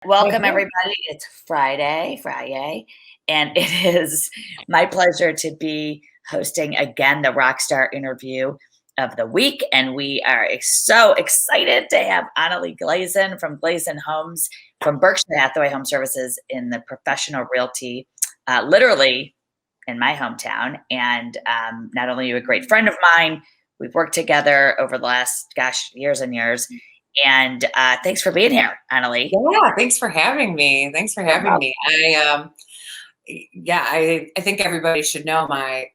Welcome, everybody. It's Friday, and it is my pleasure to be hosting again the Rockstar Interview of the week. And we are so excited to have Annalie Glazen from Glazen Homes from Berkshire Hathaway Home Services in the professional realty, literally in my hometown. And not only are you a great friend of mine, we've worked together over the last, years and years. And thanks for being here, Annalie. Yeah, thanks for having me. I think everybody should know my,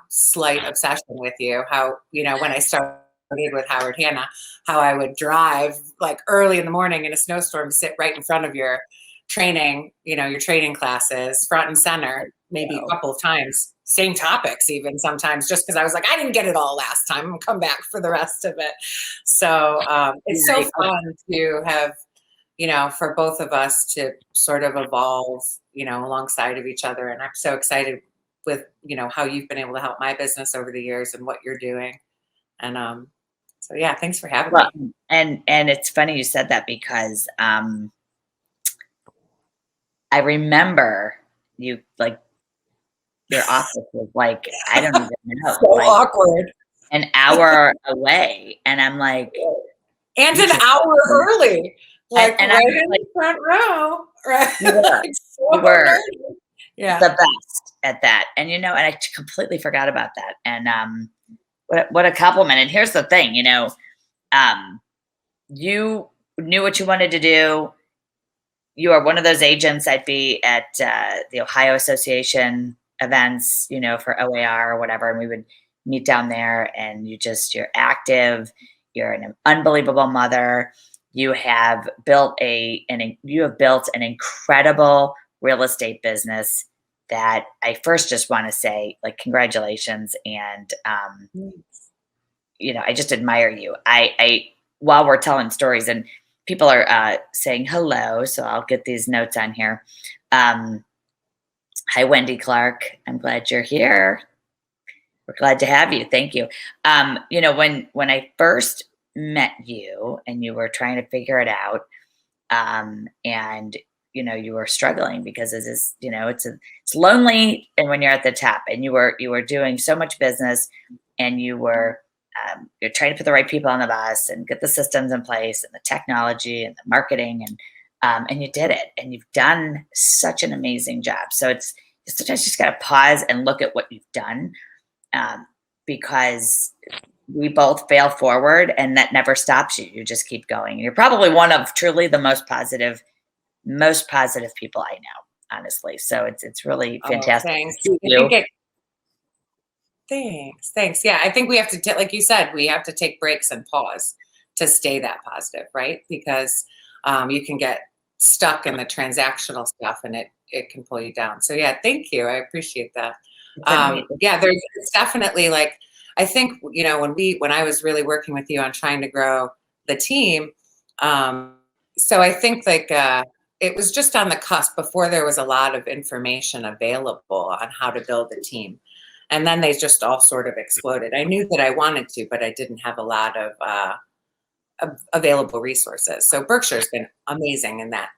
slight obsession with you. How, when I started with Howard Hanna, how I would drive like early in the morning in a snowstorm, sit right in front of your training, your training classes, front and center, maybe a couple of times, same topics even sometimes, just because I was like, I didn't get it all last time. I'm gonna come back for the rest of it. So it's so fun to have, for both of us to sort of evolve, alongside of each other. And I'm so excited with, how you've been able to help my business over the years and what you're doing. And so, yeah, thanks for having me. And it's funny you said that because I remember you, like, your office was like, I don't even know. So like, awkward. An hour away. And I'm like. And an hour early. Like and right in the front row. Right. You were the best at that. And, and I completely forgot about that. And what a compliment. And here's the thing, you knew what you wanted to do. You are one of those agents I'd be at the Ohio Association events, for OAR or whatever. And we would meet down there, and you're active. You're an unbelievable mother. You have built an incredible real estate business that I first just want to say, like, congratulations. And, I just admire you. I while we're telling stories and people are saying hello, so I'll get these notes on here. Hi, Wendy Clark. I'm glad you're here. We're glad to have you. Thank you. When I first met you and you were trying to figure it out, and you were struggling because it's lonely, and when you're at the top, and you were doing so much business, and you're trying to put the right people on the bus and get the systems in place and the technology and the marketing, and you did it, and you've done such an amazing job. So it's sometimes you just got to pause and look at what you've done, because we both fail forward, and that never stops you. You just keep going. You're probably one of truly the most positive people I know, honestly. So it's really fantastic. Thanks. Yeah, I think we have to, like you said, we have to take breaks and pause to stay that positive, right? Because you can get stuck in the transactional stuff, and it can pull you down. So yeah, thank you. I appreciate that. It's definitely, like, I think, when I was really working with you on trying to grow the team, so I think it was just on the cusp before there was a lot of information available on how to build a team. And then they just all sort of exploded. I knew that I wanted to, but I didn't have a lot of available resources. So Berkshire's been amazing in that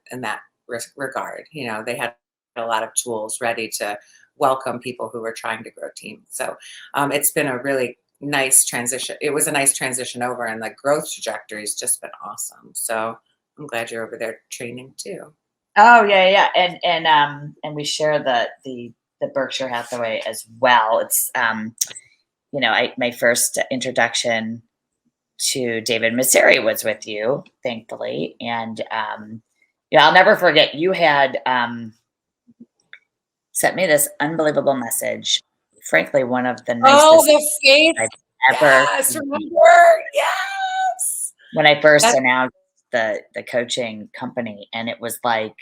regard. They had a lot of tools ready to welcome people who were trying to grow teams. So it's been a really nice transition. It was a nice transition over, and the growth trajectory has just been awesome. So I'm glad you're over there training too. Oh yeah. And we share the Berkshire Hathaway as well. It's my first introduction to David Masseri was with you, thankfully. And I'll never forget, you had sent me this unbelievable message. Frankly, one of the nicest I've ever. Yes, remember? Yes. When I first announced the coaching company, and it was like,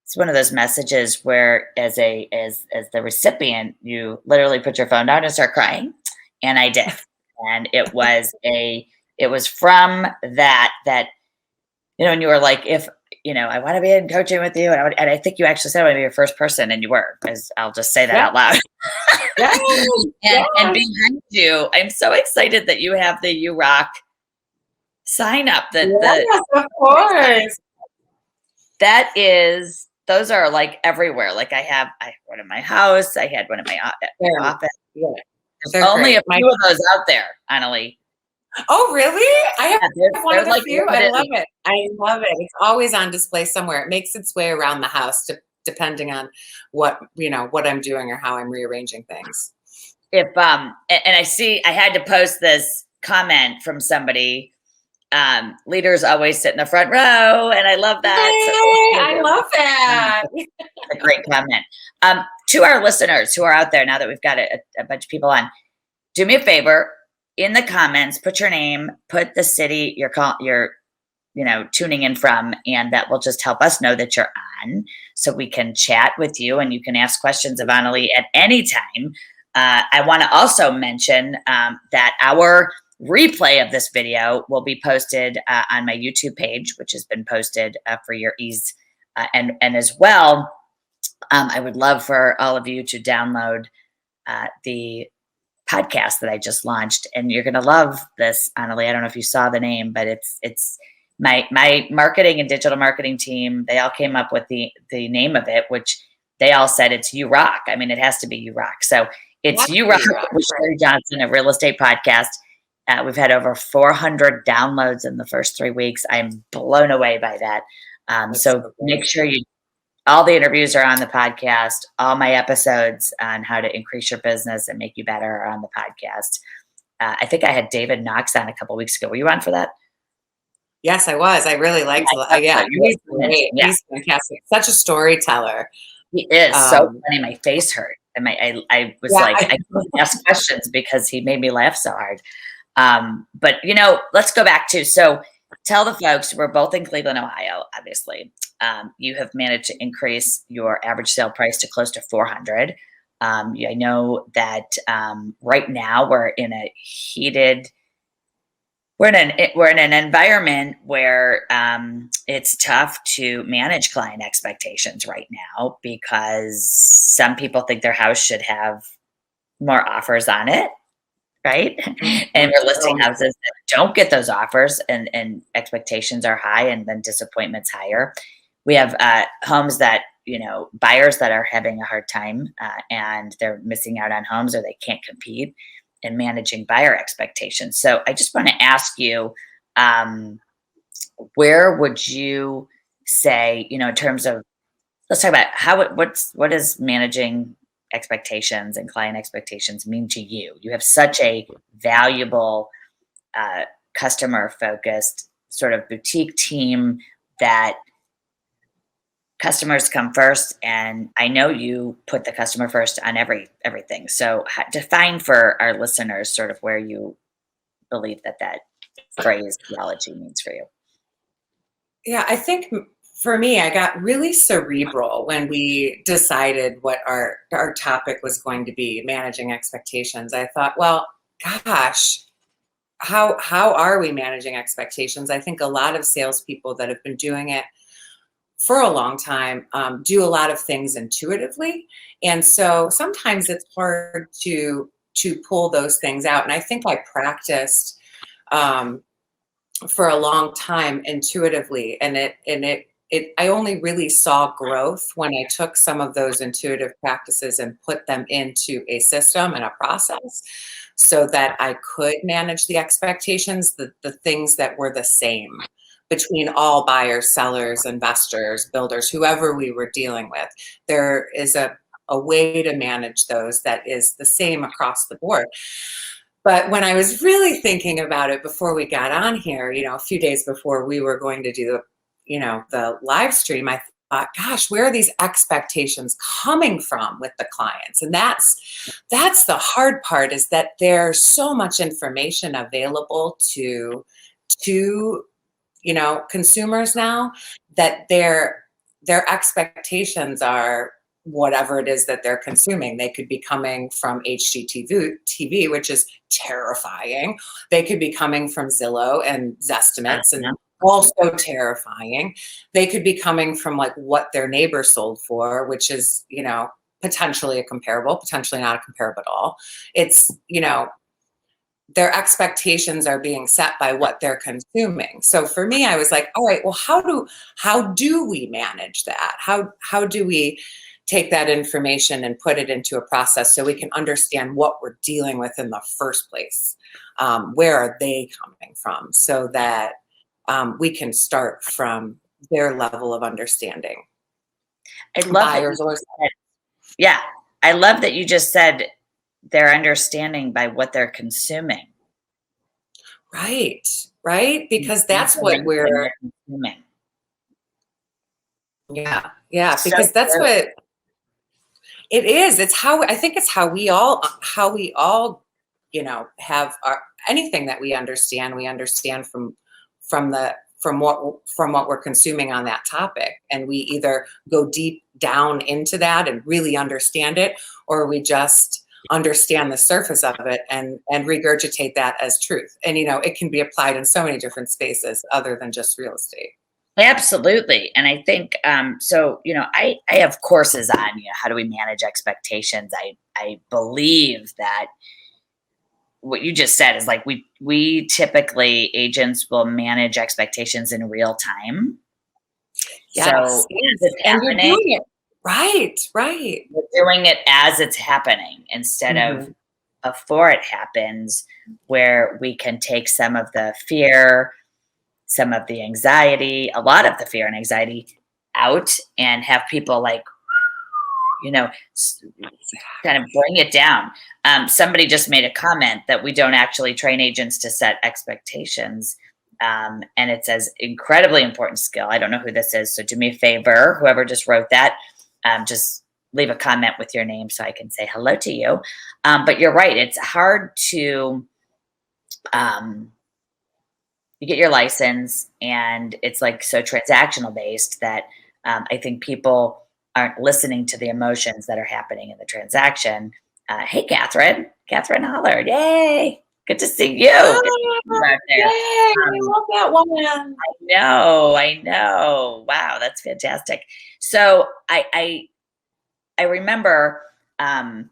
it's one of those messages where as the recipient, you literally put your phone down and start crying. And I did. And it was from that, and you were like, if, I want to be in coaching with you. And I think you actually said I want to be your first person, and you were, because I'll just say that out loud. And behind you, I'm so excited that you have the You Rock sign up. Of course. those are like everywhere. Like I have one in my house. I had one in my They're, office. yeah, There's they're only great. a few of those out there, Annalie. Oh, really? I Yeah, have one they're of the like few. I limited. love it. I love it. It's always on display somewhere. It makes its way around the house depending on what, what I'm doing or how I'm rearranging things. If and I had to post this comment from somebody. Leaders always sit in the front row, and I love that. So Yay! I love that. a great comment. To our listeners who are out there, now that we've got a bunch of people on, do me a favor, in the comments, put your name, put the city you're tuning in from, and that will just help us know that you're on, so we can chat with you and you can ask questions of Annalie at any time. I want to also mention that our replay of this video will be posted on my YouTube page, which has been posted for your ease, and as well. I would love for all of you to download the podcast that I just launched, and you're going to love this, Annalie. I don't know if you saw the name, but it's my marketing and digital marketing team. They all came up with the name of it, which they all said it's You Rock. I mean, it has to be You Rock. So it's That's You Rock You Rock, with Sherri Johnson, a real estate podcast. We've had over 400 downloads in the first 3 weeks. I'm blown away by that. So make sure all the interviews are on the podcast. All my episodes on how to increase your business and make you better are on the podcast. I think I had David Knox on a couple weeks ago. Were you on for that? Yes, I was. I really liked it. Yeah, he's great. Yeah. He's fantastic. Such a storyteller. He is so funny. My face hurt. And I was like, I couldn't ask questions because he made me laugh so hard. But let's go back to, so tell the folks, we're both in Cleveland, Ohio, obviously. You have managed to increase your average sale price to close to 400. I know that right now we're in an environment where it's tough to manage client expectations right now, because some people think their house should have more offers on it, right? And we're listing houses that don't get those offers, and expectations are high, and then disappointment's higher. We have homes that, buyers that are having a hard time, and they're missing out on homes, or they can't compete in managing buyer expectations. So I just want to ask you, where would you say, in terms of, let's talk about what is managing expectations and client expectations mean to you? You have such a valuable, customer focused sort of boutique team that customers come first, and I know you put the customer first on everything. So define for our listeners sort of where you believe that phrase theology means for you. Yeah, I think for me, I got really cerebral when we decided what our topic was going to be, managing expectations. I thought, well, gosh, how are we managing expectations? I think a lot of salespeople that have been doing it for a long time do a lot of things intuitively, and so sometimes it's hard to pull those things out. And I think I practiced for a long time intuitively, and I only really saw growth when I took some of those intuitive practices and put them into a system and a process, so that I could manage the expectations, the things that were the same between all buyers, sellers, investors, builders, whoever we were dealing with. There is a way to manage those that is the same across the board. But when I was really thinking about it before we got on here, a few days before we were going to do the live stream, I thought, gosh, where are these expectations coming from with the clients? And that's the hard part, is that there's so much information available to consumers now, that their expectations are whatever it is that they're consuming. They could be coming from HGTV, which is terrifying. They could be coming from Zillow and Zestimates, and also terrifying. They could be coming from like what their neighbor sold for, which is, potentially a comparable, potentially not a comparable at all. It's, their expectations are being set by what they're consuming. So for me, I was like, all right, well, how do we manage that? How do we take that information and put it into a process so we can understand what we're dealing with in the first place? Where are they coming from, so that we can start from their level of understanding, I love that. buyers or Yeah, I love that you just said their understanding by what they're consuming. right, right, because You that's what believe in we're, their consuming. yeah, So because that's true. what it is. It's how, I think it's how we all, have our, anything that we understand from the from what we're consuming on that topic, and we either go deep down into that and really understand it, or we just understand the surface of it and regurgitate that as truth. And it can be applied in so many different spaces other than just real estate. Absolutely. And I think so, I have courses on, how do we manage expectations. I believe that what you just said is like we typically agents will manage expectations in real time. So Yes, as yes, it's and you're happening, doing it right, right. we're doing it as it's happening instead of Mhm. before it happens, where we can take some of the fear, some of the anxiety, a lot of the fear and anxiety out and have people like, you know, s- kind of bring it down. Somebody just made a comment that we don't actually train agents to set expectations. And it says incredibly important skill. I don't know who this is. So do me a favor, whoever just wrote that, just leave a comment with your name so I can say hello to you. But you're right. It's hard to, um, you get your license and it's like so transactional based that I think people aren't listening to the emotions that are happening in the transaction. Hey, Catherine Hollard, yay! Good to see you. Good to see you Ah, out yay, there. I love that one. No, I know. Wow, that's fantastic. So I remember um,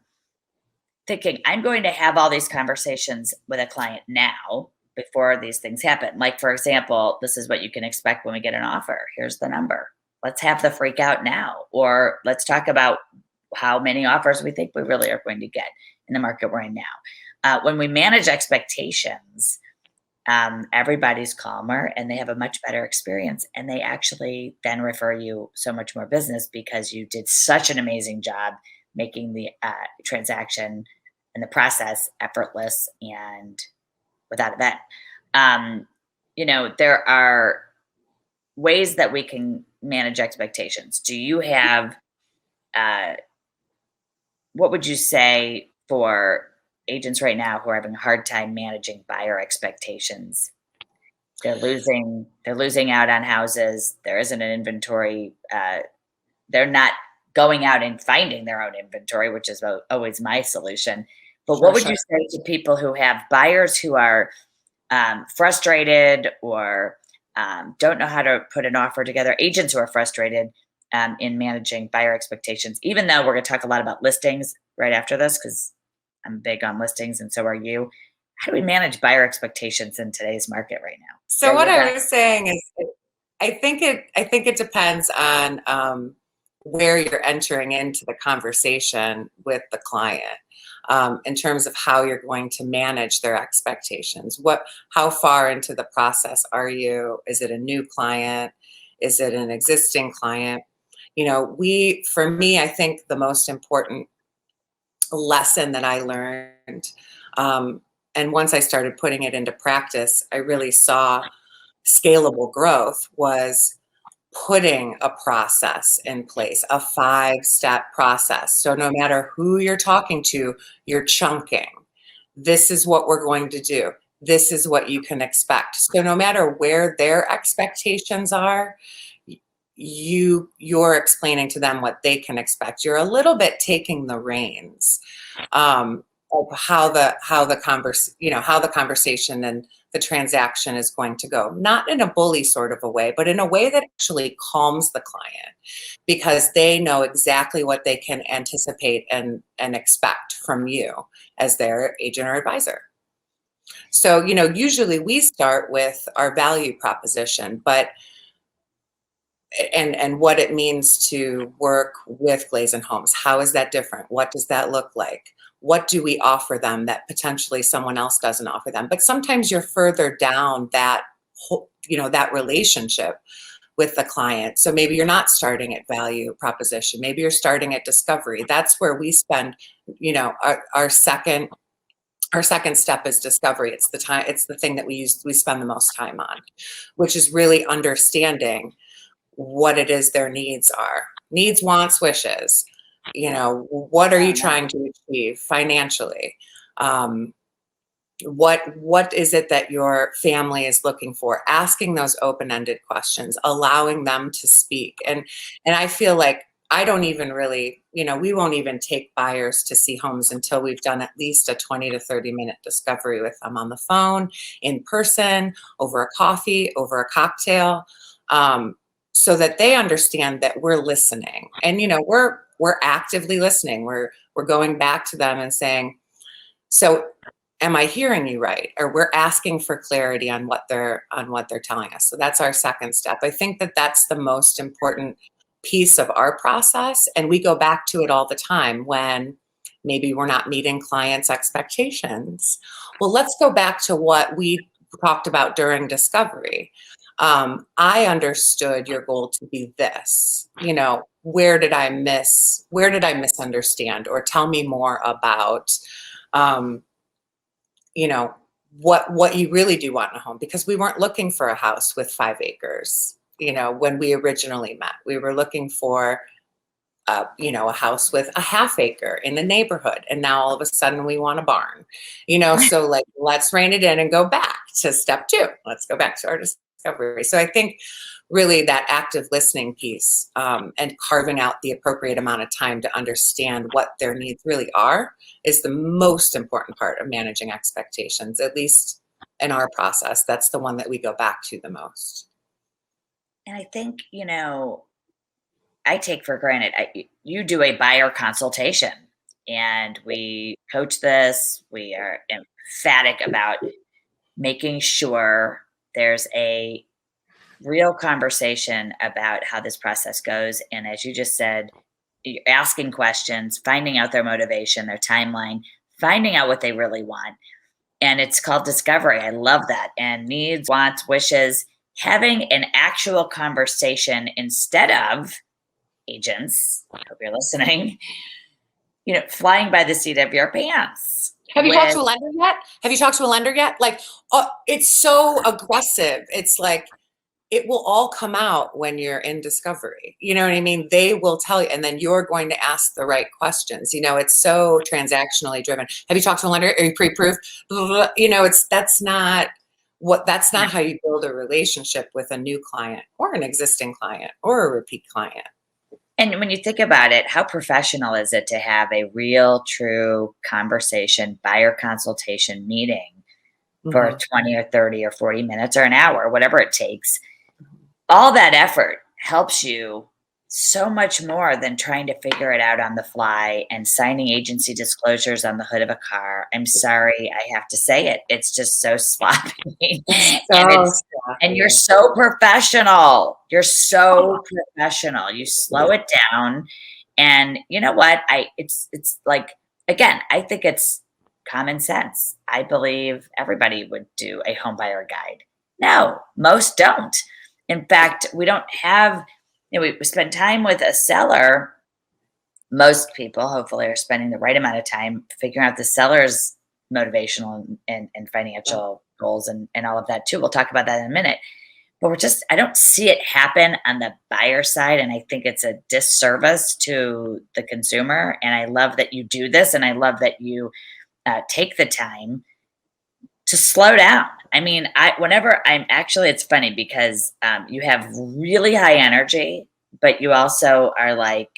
thinking I'm going to have all these conversations with a client now before these things happen. Like, for example, this is what you can expect when we get an offer. Here's the number. Let's have the freak out now. Or let's talk about how many offers we think we really are going to get in the market we're in now. When we manage expectations, everybody's calmer and they have a much better experience. And they actually then refer you so much more business because you did such an amazing job making the transaction and the process effortless and without a vet. Um, there are ways that we can manage expectations. Do you have, uh, what would you say for agents right now who are having a hard time managing buyer expectations? They're losing out on houses. There isn't an inventory. They're not going out and finding their own inventory, which is always my solution. But what Sure, would you sure. say to people who have buyers who are frustrated or don't know how to put an offer together, agents who are frustrated in managing buyer expectations, even though we're going to talk a lot about listings right after this, because I'm big on listings and so are you. How do we manage buyer expectations in today's market right now? So Share what your I best. was saying is, I think it depends on where you're entering into the conversation with the client, in terms of how you're going to manage their expectations. How far into the process are you? Is it a new client? Is it an existing client? For me, I think the most important lesson that I learned, and once I started putting it into practice, I really saw scalable growth, was putting a process in place, a 5-step process. So no matter who you're talking to, you're chunking. This is what we're going to do. This is what you can expect. So no matter where their expectations are, you're explaining to them what they can expect. You're a little bit taking the reins, of how the conversation and the transaction is going to go. Not in a bully sort of a way, but in a way that actually calms the client, because they know exactly what they can anticipate and expect from you as their agent or advisor. So, usually we start with our value proposition, but and what it means to work with Glazen Homes. How is that different? What does that look like? What do we offer them that potentially someone else doesn't offer them? But sometimes you're further down that that relationship with the client. So maybe you're not starting at value proposition. Maybe you're starting at discovery. That's where we spend, our second step is discovery. It's the time, it's the thing that we spend the most time on, which is really understanding what it is their needs are. Needs, wants, wishes. What are you trying to achieve financially? What is it that your family is looking for? Asking those open-ended questions, allowing them to speak. And I feel like I don't even really, we won't even take buyers to see homes until we've done at least a 20 to 30-minute discovery with them on the phone, in person, over a coffee, over a cocktail, so that they understand that we're listening. And we're actively listening. We're going back to them and saying, so am I hearing you right? Or we're asking for clarity on what they're telling us. So that's our second step. I think that that's the most important piece of our process. And we go back to it all the time when maybe we're not meeting clients' expectations. Well, let's go back to what we talked about during discovery. I understood your goal to be this. Where did I misunderstand? Or tell me more about what you really do want in a home, because we weren't looking for a house with 5 acres. When we originally met, we were looking for, a house with a half acre in the neighborhood. And now all of a sudden we want a barn, so like, let's rein it in and go back to step 2. Let's go back to our discovery. So I think really that active listening piece, and carving out the appropriate amount of time to understand what their needs really are, is the most important part of managing expectations, at least in our process. That's the one that we go back to the most. And I think, I take for granted, you do a buyer consultation, and we coach this. We are emphatic about making sure there's a real conversation about how this process goes. And as you just said, you're asking questions, finding out their motivation, their timeline, finding out what they really want. And it's called discovery. I love that. And needs, wants, wishes, having an actual conversation instead of agents. I hope you're listening. Flying by the seat of your pants. Have you talked to a lender yet? Like, it's so aggressive. It's like, it will all come out when you're in discovery. You know what I mean? They will tell you, and then you're going to ask the right questions. It's so transactionally driven. Have you talked to a lender? Are you pre-approved? That's not how you build a relationship with a new client or an existing client or a repeat client. And when you think about it, how professional is it to have a real, true conversation, buyer consultation meeting for 20 or 30 or 40 minutes or an hour, whatever it takes? All that effort helps you so much more than trying to figure it out on the fly and signing agency disclosures on the hood of a car. I'm sorry, I have to say it. It's just so sloppy. And you're so professional. You're so professional. You slow it down. And you know what? It's like, again, I think it's common sense. I believe everybody would do a home buyer guide. No, most don't. In fact, we don't have, we spend time with a seller. Most people, hopefully, are spending the right amount of time figuring out the seller's motivational and financial goals and all of that too. We'll talk about that in a minute. But I don't see it happen on the buyer side. And I think it's a disservice to the consumer. And I love that you do this. And I love that you take the time to slow down. I mean, it's funny because you have really high energy, but you also are like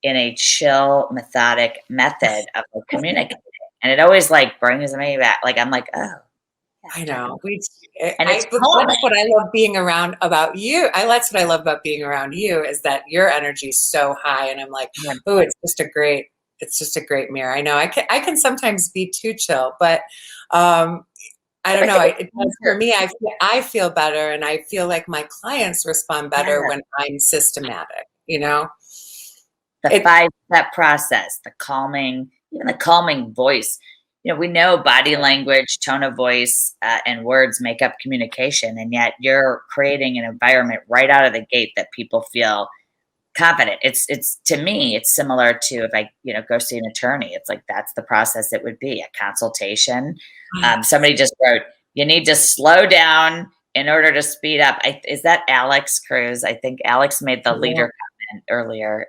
in a chill, methodic method of communicating. And it always like brings me back. Like, I'm like, oh. I know. That's what I love being around about you. That's what I love about being around you, is that your energy is so high. And I'm like, oh, it's just a great it's just a great mirror. I know I can sometimes be too chill, but I don't know. It does for me. I feel better, and I feel like my clients respond better when I'm systematic. The 5-step process, the calming, even the calming voice. We know body language, tone of voice, and words make up communication, and yet you're creating an environment right out of the gate that people feel confident. It's to me, it's similar to if I go see an attorney. It's like that's the process it would be, a consultation. Somebody just wrote, "You need to slow down in order to speed up." Is that Alex Cruz? I think Alex made the leader comment earlier.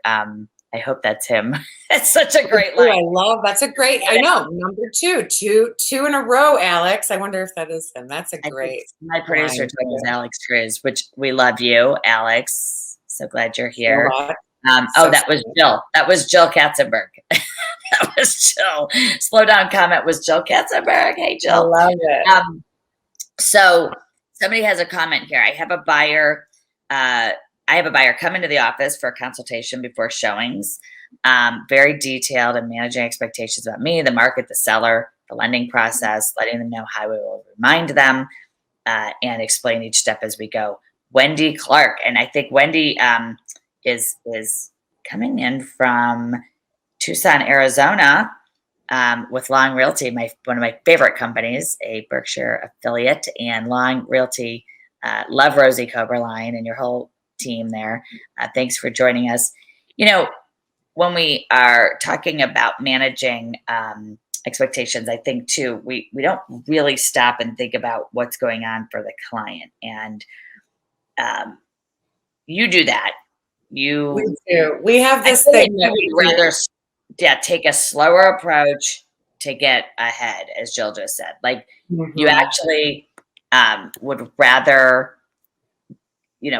I hope that's him. It's such a great line. That's a great. I know, number two in a row, Alex. I wonder if that is him. That's a great. My producer told me is Alex Cruz, which we love you, Alex. So glad you're here. That was Jill. That was Jill Katzenberg. That was Jill. Slow down comment was Jill Katzenberg. Hey, Jill. I love it. So somebody has a comment here. I have a buyer come into the office for a consultation before showings. Very detailed and managing expectations about me, the market, the seller, the lending process, letting them know how we will remind them and explain each step as we go. Wendy Clark, and I think Wendy is coming in from Tucson, Arizona, with Long Realty, one of my favorite companies, a Berkshire affiliate, and Long Realty. Love Rosie Coberline and your whole team there. Thanks for joining us. When we are talking about managing expectations, I think too, we don't really stop and think about what's going on for the client. And you do that. We do. We have this thing that we'd rather take a slower approach to get ahead, as Jill just said. Like you actually would rather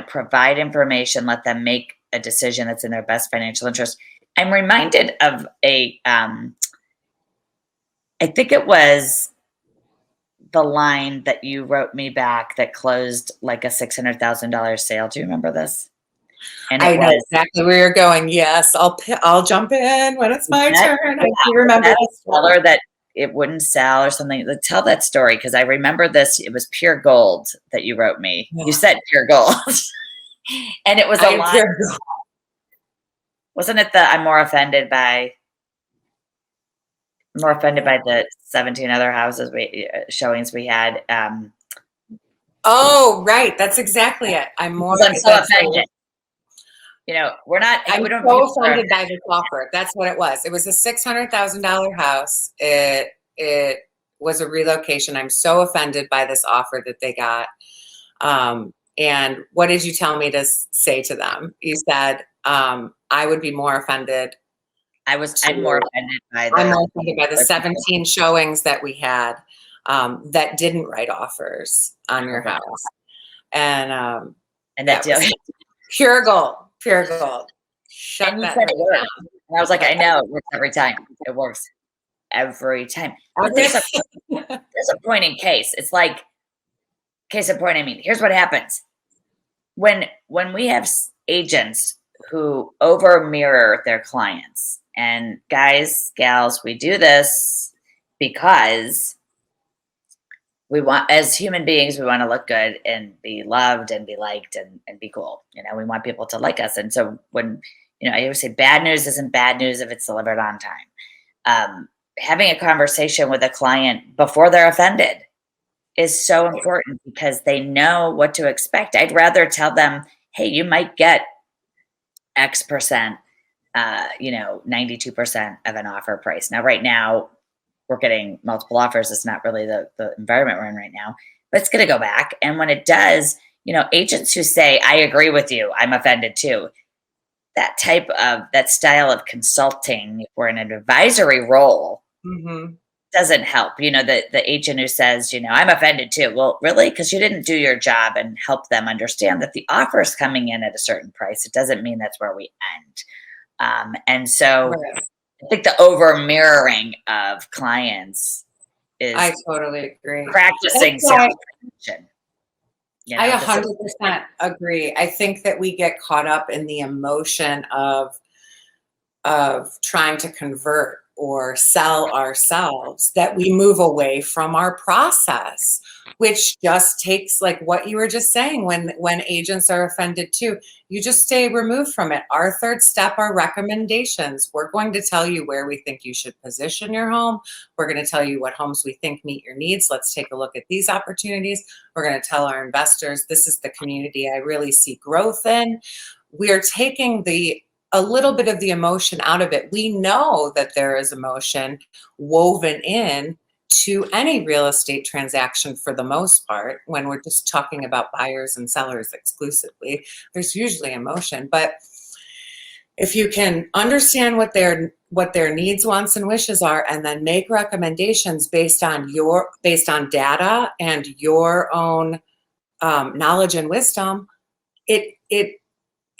provide information, let them make a decision that's in their best financial interest. I'm reminded of I think it was the line that you wrote me back that closed like a $600,000 sale. Do you remember this? And I know exactly where you're going. Yes, I'll jump in when it's my turn. I do remember that seller that it wouldn't sell or something. Tell that story, because I remember this. It was pure gold that you wrote me. Yeah. You said pure gold, and it was a line. Wasn't it I'm more offended by the 17 other houses showings we had. Oh, right. That's exactly it. I'm so offended. We're not. I'm so offended by this offer. That's what it was. It was a $600,000 house. It was a relocation. I'm so offended by this offer that they got. And what did you tell me to say to them? You said I would be more offended. I'm more offended by the 17 showings that we had that didn't write offers on your house, and that deal pure gold. Shut that down. And I was like, I know it works every time. It works every time. But there's a point in case. It's like case in point. I mean, here's what happens when we have agents who over mirror their clients. And guys, gals, we do this because we want, as human beings, we want to look good and be loved and be liked and be cool. We want people to like us. And so when, I always say bad news isn't bad news if it's delivered on time. Having a conversation with a client before they're offended is so important because they know what to expect. I'd rather tell them, hey, you might get X percent, 92% of an offer price. Now, right now, we're getting multiple offers. It's not really the environment we're in right now, but it's going to go back. And when it does, agents who say, I agree with you, I'm offended too. That style of consulting, if we're in an advisory role, doesn't help. The agent who says, I'm offended too. Well, really? Because you didn't do your job and help them understand that the offer is coming in at a certain price. It doesn't mean that's where we end. And so I think the over mirroring of clients is I totally agree. Practicing self-protection. I 100% agree. I think that we get caught up in the emotion of of trying to convert or sell ourselves that we move away from our process, which just takes, like what you were just saying, when agents are offended too, you just stay removed from it. Our third step are recommendations. We're going to tell you where we think you should position your home. We're going to tell you what homes we think meet your needs. Let's take a look at these opportunities. We're going to tell our investors, this is the community I really see growth in. We are taking a little bit of the emotion out of it. We know that there is emotion woven in to any real estate transaction for the most part. When we're just talking about buyers and sellers exclusively, there's usually emotion. But if you can understand what their needs, wants, and wishes are, and then make recommendations based on data and your own knowledge and wisdom,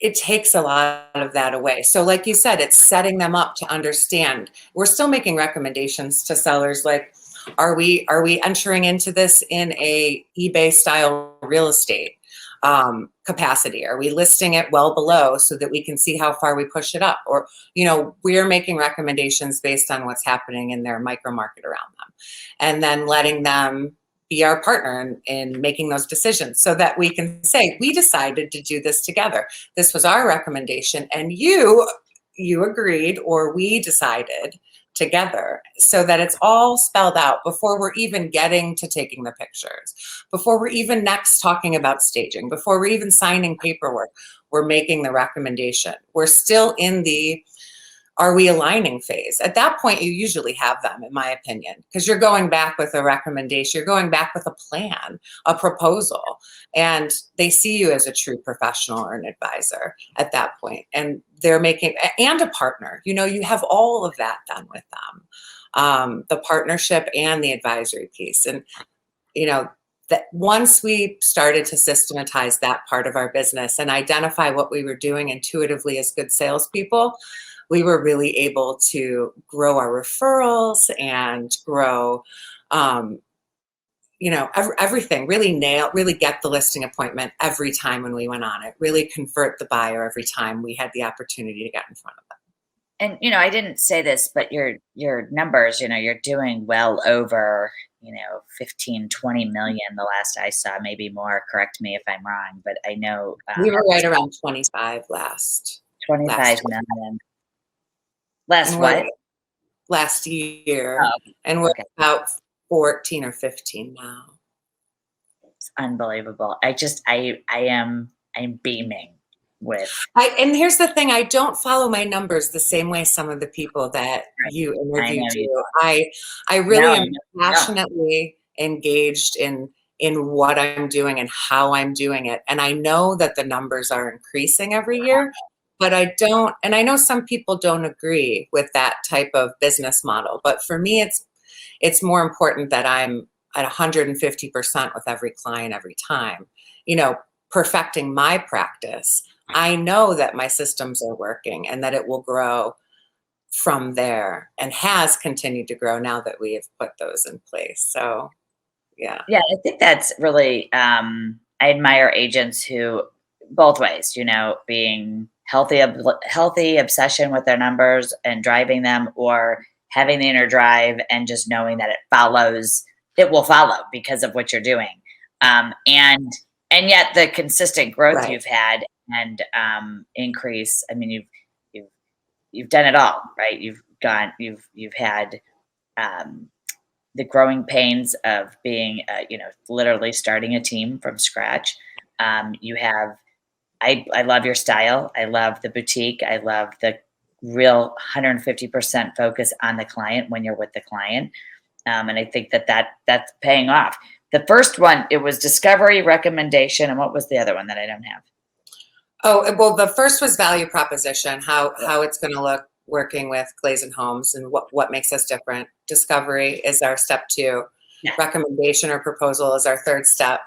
it takes a lot of that away. So like you said, it's setting them up to understand. We're still making recommendations to sellers like, are we entering into this in a eBay style real estate capacity? Are we listing it well below so that we can see how far we push it up? Or, we're making recommendations based on what's happening in their micro market around them, and then letting them be our partner in making those decisions so that we can say, we decided to do this together. This was our recommendation and you agreed, or we decided together, so that it's all spelled out before we're even getting to taking the pictures, before we're even next talking about staging, before we're even signing paperwork. We're making the recommendation. We're still in the are we aligning phase. At that point, you usually have them, in my opinion, because you're going back with a recommendation, you're going back with a plan, a proposal, and they see you as a true professional or an advisor at that point. And they're making, and a partner, you have all of that done with them, the partnership and the advisory piece. And, that once we started to systematize that part of our business and identify what we were doing intuitively as good salespeople, we were really able to grow our referrals and grow, everything, really get the listing appointment every time when we went on it, really convert the buyer every time we had the opportunity to get in front of them. And I didn't say this, but your numbers, you're doing well over, 15, 20 million the last I saw, maybe more. Correct me if I'm wrong, but I know we were right around 25 last 25 million. Last what? Last year. Oh, okay. And we're about 14 or 15 now. It's unbelievable. I'm beaming with. And here's the thing, I don't follow my numbers the same way some of the people that you interview do. I really am passionately engaged in what I'm doing and how I'm doing it. And I know that the numbers are increasing every year, but I know some people don't agree with that type of business model. But for me, it's more important that I'm at 150% with every client every time, perfecting my practice. I know that my systems are working and that it will grow from there, and has continued to grow now that we have put those in place. So, yeah. Yeah, I think that's really, I admire agents who, both ways, being healthy obsession with their numbers and driving them, or having the inner drive and just knowing that it will follow because of what you're doing. And yet the consistent growth Right. you've had and increase. I mean, you've done it all, right? You've had the growing pains of being, literally starting a team from scratch. You have, I love your style. I love the boutique. I love the real 150% focus on the client when you're with the client. And I think that's paying off. The first one, it was discovery, recommendation. And what was the other one that I don't have? Oh, well, the first was value proposition, how it's going to look working with Glazen Homes and what makes us different. Discovery is our step 2. Yeah. Recommendation or proposal is our third step.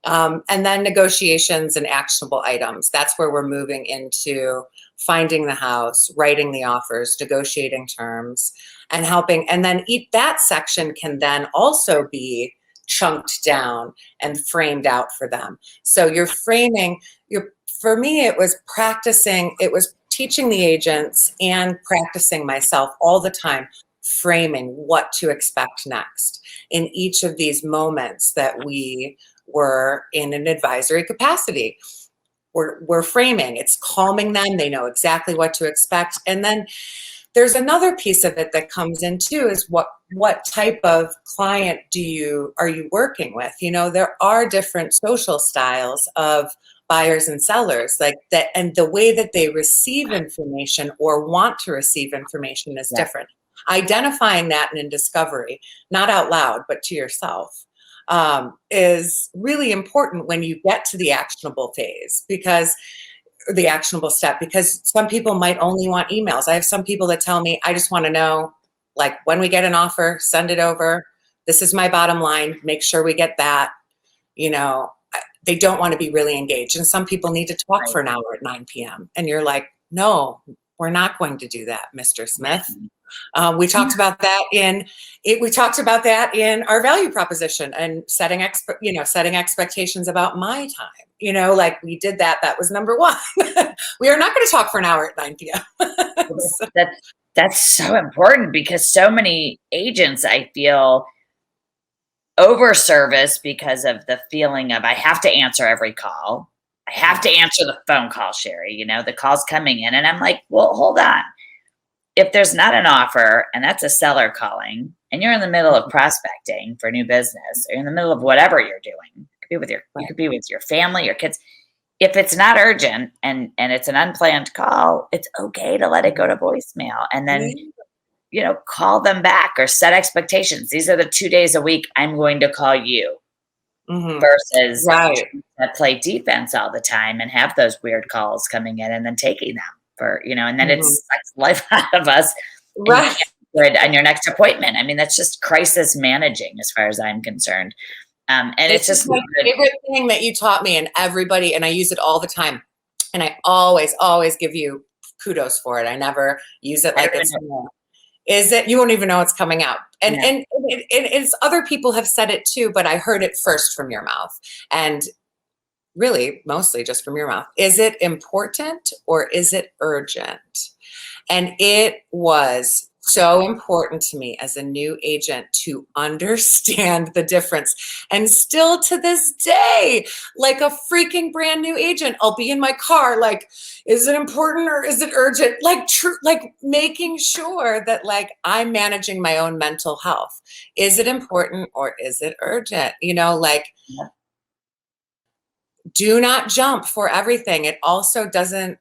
And then negotiations and actionable items. That's where we're moving into finding the house, writing the offers, negotiating terms, and helping. And then that section can then also be chunked down and framed out for them. So you're framing, for me, it was teaching the agents and practicing myself all the time, framing what to expect next in each of these moments that we were in an advisory capacity. We're framing, it's calming them, they know exactly what to expect. And then there's another piece of it that comes in too, is what type of client are you working with? You know, there are different social styles of buyers and sellers like that, and the way that they receive information or want to receive information is different. Identifying that in discovery, not out loud, but to yourself, is really important when you get to the actionable phase, because the actionable step, because some people might only want emails. I have some people that tell me, I just want to know, like, when we get an offer, send it over. This is my bottom line. Make sure we get that. You know, they don't want to be really engaged. And some people need to talk for an hour at 9 p.m. And you're like, no, we're not going to do that, Mr. Smith. We talked about that in our value proposition and setting expectations about my time. You know, like we did that. That was number one. We are not going to talk for an hour at 9 p.m. That's so important, because so many agents, I feel, overservice because of the feeling of, I have to answer every call. I have to answer the phone call, Sherri. You know, the call's coming in, and I'm like, well, hold on. If there's not an offer and that's a seller calling, and you're in the middle of prospecting for new business, or in the middle of whatever you're doing, you could be with your family, your kids. If it's not urgent and it's an unplanned call, it's okay to let it go to voicemail, and then, you know, call them back or set expectations. These are the 2 days a week I'm going to call you, versus play defense all the time and have those weird calls coming in and then taking them for, you know, and then it sucks life out of us. Right. Good on your next appointment. I mean, that's just crisis managing as far as I'm concerned. And it's just my favorite thing that you taught me, and everybody, and I use it all the time. And I always give you kudos for it. I never use it like it's is it, you won't even know it's coming out. And it's other people have said it too, but I heard it first from your mouth. And really mostly just from your mouth. Is it important or is it urgent? And it was so important to me as a new agent to understand the difference. And still to this day, like a freaking brand new agent, I'll be in my car, like, is it important or is it urgent? Like, like making sure that, like, I'm managing my own mental health. Is it important or is it urgent? You know, like, do not jump for everything. It also doesn't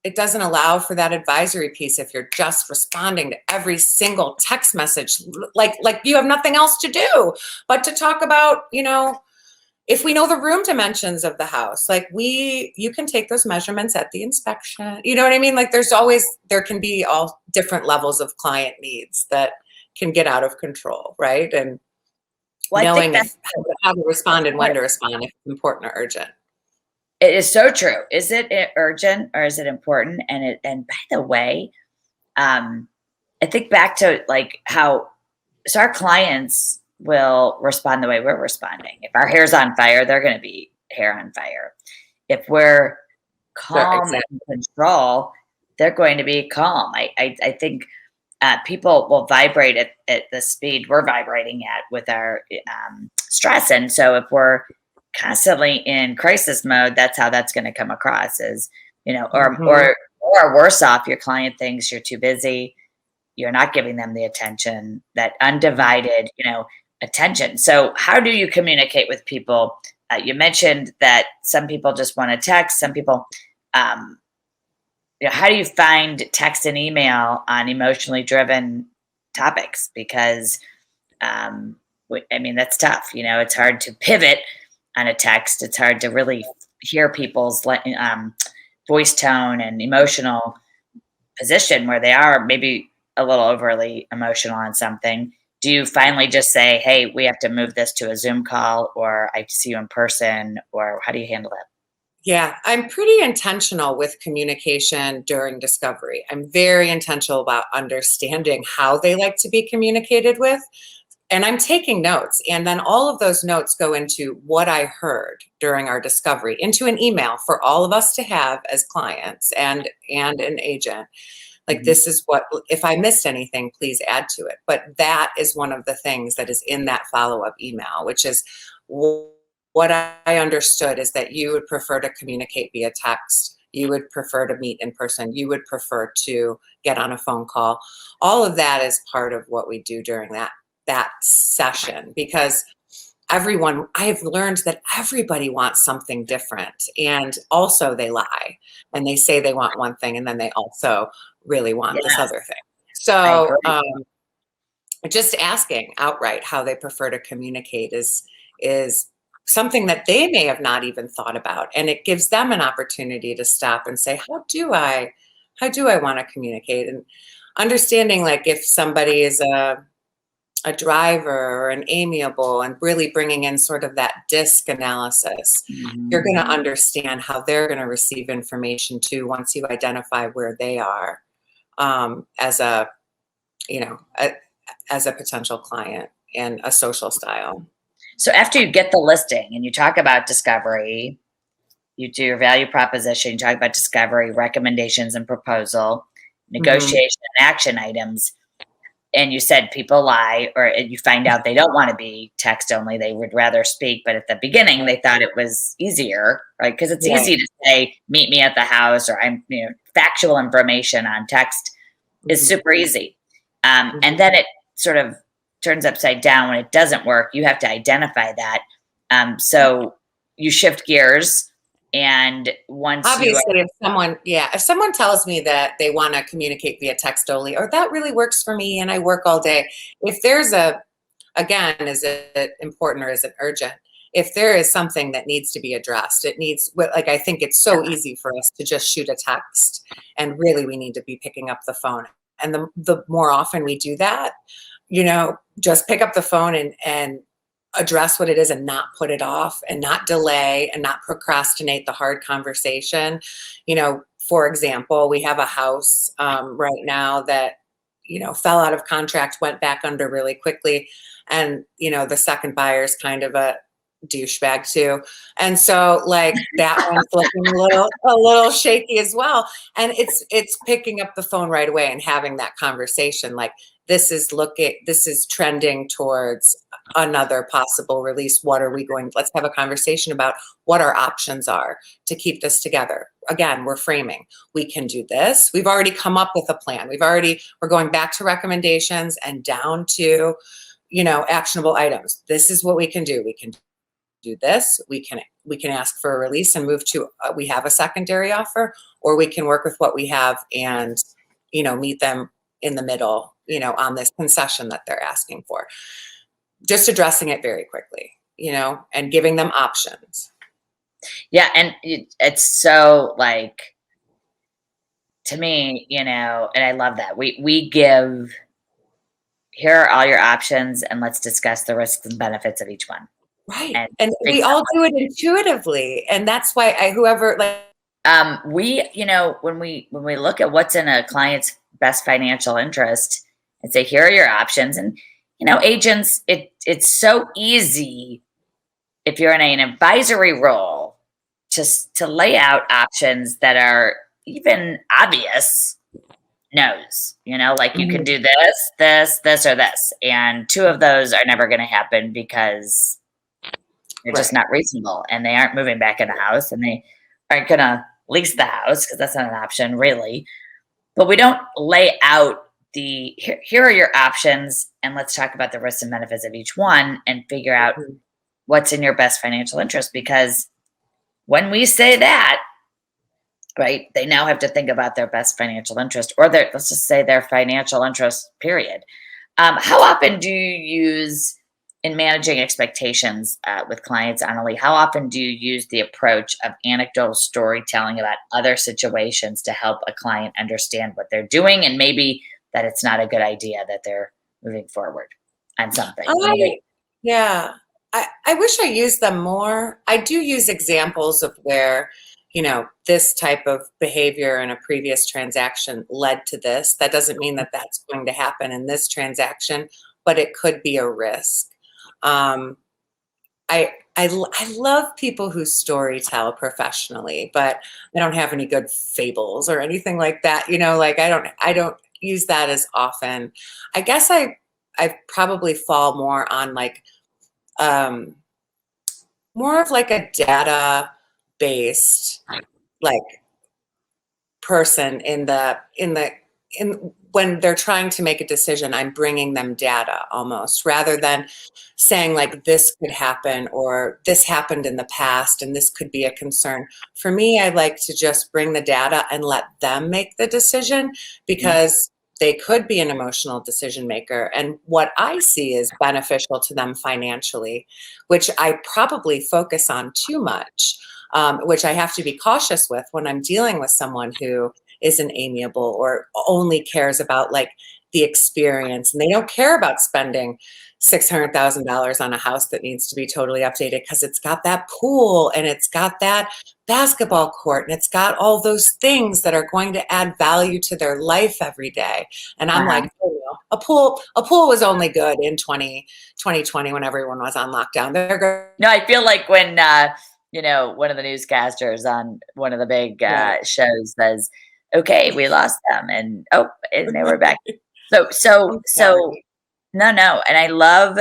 allow for that advisory piece if you're just responding to every single text message, like you have nothing else to do but to talk about, you know, if we know the room dimensions of the house, like you can take those measurements at the inspection. You know what I mean? Like there can be all different levels of client needs that can get out of control, right? And knowing how to respond and when to respond, if it's important or urgent. It is so true. Is it urgent or is it important? And by the way, I think back to like how, so our clients will respond the way we're responding. If our hair's on fire, they're going to be hair on fire. If we're calm and control, they're going to be calm. I think people will vibrate at the speed we're vibrating at with our stress. And so if we're constantly in crisis mode, that's how that's going to come across, as, you know, or worse off, your client thinks you're too busy, you're not giving them the attention, that undivided, you know, attention. So how do you communicate with people? You mentioned that some people just want to text, some people, you know, how do you find text and email on emotionally driven topics? Because I mean, that's tough. You know, it's hard to pivot on a text. It's hard to really hear people's voice tone and emotional position where they are maybe a little overly emotional on something. Do you finally just say, hey, we have to move this to a Zoom call, or I see you in person, or how do you handle it? Yeah, I'm pretty intentional with communication during discovery. I'm very intentional about understanding how they like to be communicated with. and I'm taking notes, and then all of those notes go into what I heard during our discovery into an email for all of us to have as clients and an agent. Like, this is what, if I missed anything, please add to it. But that is one of the things that is in that follow-up email, which is what I understood is that you would prefer to communicate via text. You would prefer to meet in person. You would prefer to get on a phone call. All of that is part of what we do during that session, because I've learned that everybody wants something different, and also they lie and they say they want one thing and then they also really want this Yes, other thing. I So agree. just asking outright how they prefer to communicate is something that they may have not even thought about, and it gives them an opportunity to stop and say, how do I want to communicate? And understanding, like, if somebody is a driver or an amiable, and really bringing in sort of that DISC analysis, you're going to understand how they're going to receive information too once you identify where they are, as a, as a potential client and a social style. So after you get the listing and you talk about discovery, you do your value proposition, you talk about discovery, recommendations and proposal, negotiation and action items, and you said people lie, or you find out they don't want to be text only, they would rather speak, but at the beginning they thought it was easier, right? Because it's easy to say, meet me at the house, or factual information on text is super easy. And then it sort of turns upside down when it doesn't work. You have to identify that. So you shift gears, and once Obviously, if someone tells me that they want to communicate via text only, or that really works for me and I work all day, if there's again, is it important or is it urgent? If there is something that needs to be addressed, like, I think it's so easy for us to just shoot a text, and really we need to be picking up the phone. And the more often we do that, just pick up the phone and address what it is, and not put it off, and not delay, and not procrastinate the hard conversation. For example, we have a house right now that, fell out of contract, went back under really quickly. And, the second buyer's kind of a douchebag too. And so, like, that one's looking a little shaky as well. And it's picking up the phone right away and having that conversation. Like, this is trending towards another possible release. Let's have a conversation about what our options are to keep this together. Again, we're framing. We can do this. We've already come up with a plan. We're going back to recommendations and down to, actionable items. This is what we can do. We can do this. We can ask for a release and move to, we have a secondary offer, or we can work with what we have and, meet them in the middle, on this concession that they're asking for. Just addressing it very quickly, and giving them options. Yeah. And it's so, like, to me, and I love that we give, here are all your options, and let's discuss the risks and benefits of each one. Right. And And we all do it intuitively. And that's why when we look at what's in a client's best financial interest and say, here are your options, and agents, it's so easy if you're in an advisory role to lay out options that are even obvious no's, like, you can do this, or this, and two of those are never going to happen because they're just not reasonable, and they aren't moving back in the house, and they aren't going to lease the house because that's not an option, really. But we don't lay out here are your options, and let's talk about the risks and benefits of each one and figure out what's in your best financial interest. Because when we say that, right, they now have to think about their best financial interest, or let's just say their financial interest, period. How often do you use, in managing expectations with clients, Annalie, how often do you use the approach of anecdotal storytelling about other situations to help a client understand what they're doing, and maybe that it's not a good idea that they're moving forward on something? Yeah, I wish I used them more. I do use examples of where, this type of behavior in a previous transaction led to this. That doesn't mean that that's going to happen in this transaction. but it could be a risk. Um, I love people who story tell professionally, but I don't have any good fables or anything like that. Like I don't use that as often. I guess I probably fall more on like um, more of like a data based like person in when they're trying to make a decision. I'm bringing them data almost, rather than saying like this could happen or this happened in the past and this could be a concern. For me, I like to just bring the data and let them make the decision, because they could be an emotional decision maker, and what I see is beneficial to them financially, which I probably focus on too much, which I have to be cautious with when I'm dealing with someone who isn't amiable or only cares about like the experience, and they don't care about spending $600,000 on a house that needs to be totally updated because it's got that pool and it's got that basketball court and it's got all those things that are going to add value to their life every day. And I'm Uh-huh. like, oh, no, a pool was only good in 2020 when everyone was on lockdown. They're good. No, I feel like when, one of the newscasters on one of the big Right. shows says, "Okay, we lost them," and oh, and they were back. So, I'm so, so, sorry. no, no, and I love.